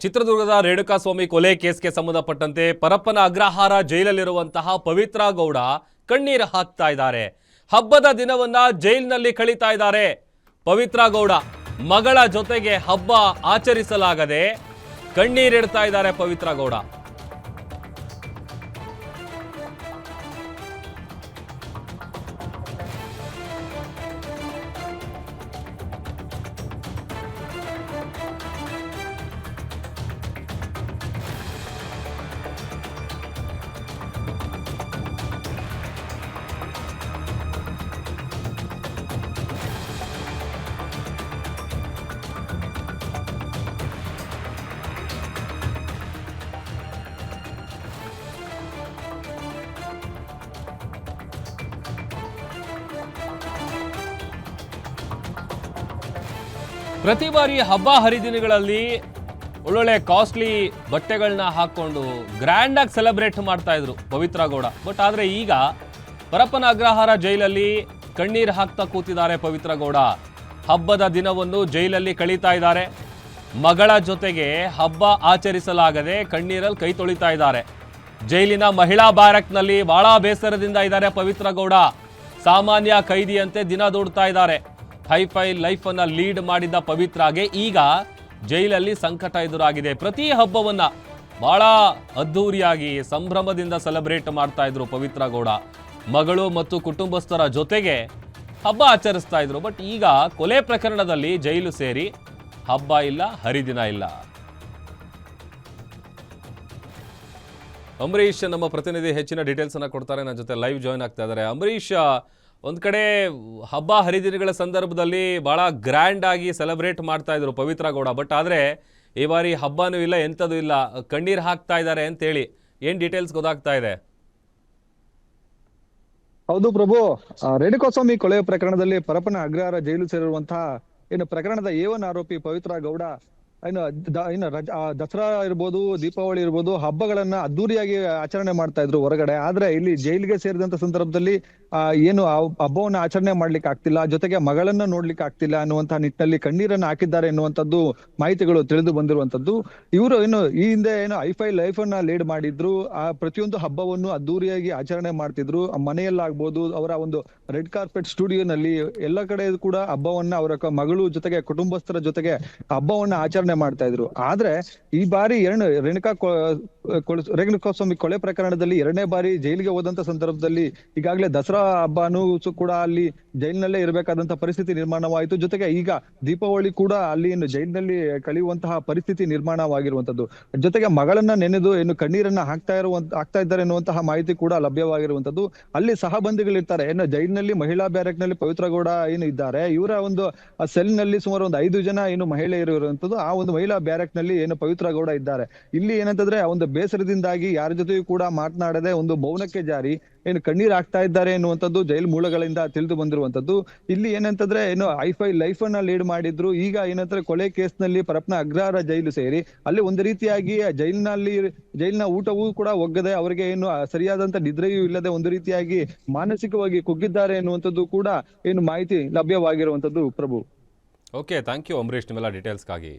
ಚಿತ್ರದುರ್ಗದ ರೇಣುಕಾಸ್ವಾಮಿ ಕೊಲೆ ಕೇಸ್ಗೆ ಸಂಬಂಧಪಟ್ಟಂತೆ ಪರಪ್ಪನ ಅಗ್ರಹಾರ ಜೈಲಲ್ಲಿರುವಂತಹ ಪವಿತ್ರ ಗೌಡ ಕಣ್ಣೀರು ಹಾಕ್ತಾ ಇದ್ದಾರೆ. ಹಬ್ಬದ ದಿನವನ್ನ ಜೈಲಿನಲ್ಲಿ ಕಳೀತಾ ಇದ್ದಾರೆ. ಪವಿತ್ರ ಗೌಡ ಮಗಳ ಜೊತೆಗೆ ಹಬ್ಬ ಆಚರಿಸಲಾಗದೆ ಕಣ್ಣೀರಿಡ್ತಾ ಇದ್ದಾರೆ ಪವಿತ್ರ ಗೌಡ. ಪ್ರತಿ ಬಾರಿ ಹಬ್ಬ ಹರಿದಿನಗಳಲ್ಲಿ ಒಳ್ಳೊಳ್ಳೆ ಕಾಸ್ಟ್ಲಿ ಬಟ್ಟೆಗಳನ್ನ ಹಾಕೊಂಡು ಗ್ರ್ಯಾಂಡ್ ಆಗಿ ಸೆಲೆಬ್ರೇಟ್ ಮಾಡ್ತಾ ಇದ್ರು ಪವಿತ್ರ ಗೌಡ. ಬಟ್ ಆದರೆ ಈಗ ಪರಪ್ಪನ ಅಗ್ರಹಾರ ಜೈಲಲ್ಲಿ ಕಣ್ಣೀರು ಹಾಕ್ತಾ ಕೂತಿದ್ದಾರೆ ಪವಿತ್ರ ಗೌಡ. ಹಬ್ಬದ ದಿನವನ್ನು ಜೈಲಲ್ಲಿ ಕಳೀತಾ ಇದ್ದಾರೆ. ಮಗಳ ಜೊತೆಗೆ ಹಬ್ಬ ಆಚರಿಸಲಾಗದೆ ಕಣ್ಣೀರಲ್ಲಿ ಕೈ ತೊಳಿತಾ ಇದ್ದಾರೆ. ಜೈಲಿನ ಮಹಿಳಾ ಬ್ಯಾರಕ್ನಲ್ಲಿ ಬಹಳ ಬೇಸರದಿಂದ ಇದ್ದಾರೆ ಪವಿತ್ರ ಗೌಡ. ಸಾಮಾನ್ಯ ಕೈದಿಯಂತೆ ದಿನ ದೂಡ್ತಾ ಇದ್ದಾರೆ. ಹೈಫೈ ಲೈಫ್ ಅನ್ನ ಲೀಡ್ ಮಾಡಿದ್ದ ಪವಿತ್ರಾಗೆ ಈಗ ಜೈಲಲ್ಲಿ ಸಂಕಟ ಎದುರಾಗಿದೆ. ಪ್ರತಿ ಹಬ್ಬವನ್ನ ಬಹಳ ಅದ್ಧೂರಿಯಾಗಿ ಸಂಭ್ರಮದಿಂದ ಸೆಲೆಬ್ರೇಟ್ ಮಾಡ್ತಾ ಇದ್ರು ಪವಿತ್ರ ಗೌಡ. ಮಗಳು ಮತ್ತು ಕುಟುಂಬಸ್ಥರ ಜೊತೆಗೆ ಹಬ್ಬ ಆಚರಿಸ್ತಾ ಇದ್ರು. ಬಟ್ ಈಗ ಕೊಲೆ ಪ್ರಕರಣದಲ್ಲಿ ಜೈಲು ಸೇರಿ ಹಬ್ಬ ಇಲ್ಲ, ಹರಿದಿನ ಇಲ್ಲ. ಅಂಬರೀಷ್ ನಮ್ಮ ಪ್ರತಿನಿಧಿ ಹೆಚ್ಚಿನ ಡೀಟೇಲ್ಸ್ ಅನ್ನ ಕೊಡ್ತಾರೆ. ನನ್ನ ಜೊತೆ ಲೈವ್ ಜಾಯ್ನ್ ಆಗ್ತಾ ಇದ್ದಾರೆ. ಅಂಬರೀಷ್, ಒಂದ್ ಕಡೆ ಹಬ್ಬ ಹರಿದಿನಗಳ ಸಂದರ್ಭದಲ್ಲಿ ಬಹಳ ಗ್ರ್ಯಾಂಡ್ ಆಗಿ ಸೆಲೆಬ್ರೇಟ್ ಮಾಡ್ತಾ ಇದ್ರು ಪವಿತ್ರ ಗೌಡ. ಬಟ್ ಆದ್ರೆ ಈ ಬಾರಿ ಹಬ್ಬನೂ ಇಲ್ಲ, ಎಂಥದ್ದು ಇಲ್ಲ, ಕಣ್ಣೀರ್ ಹಾಕ್ತಾ ಇದ್ದಾರೆ ಅಂತೇಳಿ ಏನ್ ಡೀಟೇಲ್ಸ್ ಗೊತ್ತಾಗ್ತಾ ಇದೆ? ಹೌದು ಪ್ರಭು, ರೇಣುಕಾಸ್ವಾಮಿ ಕೊಲೆ ಪ್ರಕರಣದಲ್ಲಿ ಪರಪ್ಪನ ಅಗ್ರಹಾರ ಜೈಲು ಸೇರಿರುವಂತಹ ಪ್ರಕರಣದ A1 ಆರೋಪಿ ಪವಿತ್ರ ಗೌಡ ದಸರಾ ಇರ್ಬೋದು, ದೀಪಾವಳಿ ಇರ್ಬೋದು, ಹಬ್ಬಗಳನ್ನ ಅದ್ದೂರಿಯಾಗಿ ಆಚರಣೆ ಮಾಡ್ತಾ ಇದ್ರು ಹೊರಗಡೆ. ಆದ್ರೆ ಇಲ್ಲಿ ಜೈಲಿಗೆ ಸೇರಿದಂತ ಸಂದರ್ಭದಲ್ಲಿ ಏನು ಹಬ್ಬವನ್ನ ಆಚರಣೆ ಮಾಡ್ಲಿಕ್ಕೆ ಆಗ್ತಿಲ್ಲ, ಜೊತೆಗೆ ಮಗಳನ್ನ ನೋಡ್ಲಿಕ್ಕೆ ಆಗ್ತಿಲ್ಲ ಅನ್ನುವಂತಹ ನಿಟ್ಟಿನಲ್ಲಿ ಕಣ್ಣೀರನ್ನ ಹಾಕಿದ್ದಾರೆ ಎನ್ನುವಂಥದ್ದು ಮಾಹಿತಿಗಳು ತಿಳಿದು ಬಂದಿರುವಂತದ್ದು. ಇವರು ಈ ಹಿಂದೆ ಐಫೈ ಲೈಫ್ ಅನ್ನ ಲೀಡ್ ಮಾಡಿದ್ರು. ಆ ಪ್ರತಿಯೊಂದು ಹಬ್ಬವನ್ನು ಅದ್ದೂರಿಯಾಗಿ ಆಚರಣೆ ಮಾಡ್ತಿದ್ರು. ಮನೆಯಲ್ಲಾಗ್ಬೋದು, ಅವರ ಒಂದು ರೆಡ್ ಕಾರ್ಪೆಟ್ ಸ್ಟುಡಿಯೋನಲ್ಲಿ ಎಲ್ಲ ಕಡೆ ಕೂಡ ಹಬ್ಬವನ್ನ ಅವರ ಮಗಳು ಜೊತೆಗೆ ಕುಟುಂಬಸ್ಥರ ಜೊತೆಗೆ ಹಬ್ಬವನ್ನ ಆಚರಣೆ ಮಾಡ್ತಾ ಇದ್ರು. ಆದ್ರೆ ಈ ಬಾರಿ ರೇಣುಕಾಸ್ವಾಮಿ ಕೊಲೆ ಪ್ರಕರಣದಲ್ಲಿ 2ನೇ ಬಾರಿ ಜೈಲಿಗೆ ಹೋದಂತ ಸಂದರ್ಭದಲ್ಲಿ ಈಗಾಗಲೇ ದಸರಾ ಹಬ್ಬನೂ ಕೂಡ ಅಲ್ಲಿ ಜೈಲಿನಲ್ಲೇ ಇರಬೇಕಾದಂತ ಪರಿಸ್ಥಿತಿ ನಿರ್ಮಾಣವಾಯಿತು. ಜೊತೆಗೆ ಈಗ ದೀಪಾವಳಿ ಕೂಡ ಅಲ್ಲಿ ಜೈಲಿನಲ್ಲಿ ಕಳೆಯುವಂತಹ ಪರಿಸ್ಥಿತಿ ನಿರ್ಮಾಣವಾಗಿರುವಂತದ್ದು. ಜೊತೆಗೆ ಮಗಳನ್ನ ನೆನೆದು ಕಣ್ಣೀರನ್ನ ಹಾಕ್ತಾ ಇದ್ದಾರೆ ಎನ್ನುವಂತಹ ಮಾಹಿತಿ ಕೂಡ ಲಭ್ಯವಾಗಿರುವಂತದ್ದು. ಅಲ್ಲಿ ಸಹಬಂದಿಗಳಿರ್ತಾರೆ. ಜೈಲಿನಲ್ಲಿ ಮಹಿಳಾ ಬ್ಯಾರಕ್ ನಲ್ಲಿ ಪವಿತ್ರ ಗೌಡ ಇದ್ದಾರೆ. ಇವರ ಒಂದು ಸೆಲ್ ನಲ್ಲಿ ಸುಮಾರು ಒಂದು 5 ಜನ ಮಹಿಳೆಯರು ಇರುವಂತದ್ದು. ಆ ಒಂದು ಮಹಿಳಾ ಬ್ಯಾರಕ್ ನಲ್ಲಿ ಪವಿತ್ರ ಗೌಡ ಇದ್ದಾರೆ. ಇಲ್ಲಿ ಏನಂತಂದ್ರೆ ಒಂದು ಬೇಸರದಿಂದಾಗಿ ಯಾರ ಜೊತೆಯೂ ಕೂಡ ಮಾತನಾಡದೆ ಒಂದು ಮೌನಕ್ಕೆ ಜಾರಿ ಕಣ್ಣೀರ್ ಹಾಕ್ತಾ ಇದ್ದಾರೆ ಎನ್ನುವಂಥದ್ದು ಜೈಲು ಮೂಲಗಳಿಂದ ತಿಳಿದು ಬಂದಿರುವಂತದ್ದು. ಇಲ್ಲಿ ಏನಂತಂದ್ರೆ ಐಫೈ ಲೈಫ್ ಅನ್ನ ಲೀಡ್ ಮಾಡಿದ್ರು. ಈಗ ಏನಂದ್ರೆ ಕೊಲೆ ಕೇಸ್ ನಲ್ಲಿ ಪರಪ್ಪನ ಅಗ್ರಹಾರ ಜೈಲು ಸೇರಿ ಅಲ್ಲಿ ಒಂದು ರೀತಿಯಾಗಿ ಜೈಲಿನ ಊಟವೂ ಕೂಡ ಒಗ್ಗದೆ, ಅವರಿಗೆ ಸರಿಯಾದಂತ ನಿದ್ರೆಯೂ ಇಲ್ಲದೆ ಒಂದು ರೀತಿಯಾಗಿ ಮಾನಸಿಕವಾಗಿ ಕುಗ್ಗಿದ್ದಾರೆ ಎನ್ನುವಂಥದ್ದು ಕೂಡ ಮಾಹಿತಿ ಲಭ್ಯವಾಗಿರುವಂತದ್ದು ಪ್ರಭು. ಓಕೆ, ಥ್ಯಾಂಕ್ ಯು ಅಂಬರೀಷ್ ನಿಮ್ಮೆಲ್ಲ ಡೀಟೇಲ್ಸ್ಗಾಗಿ.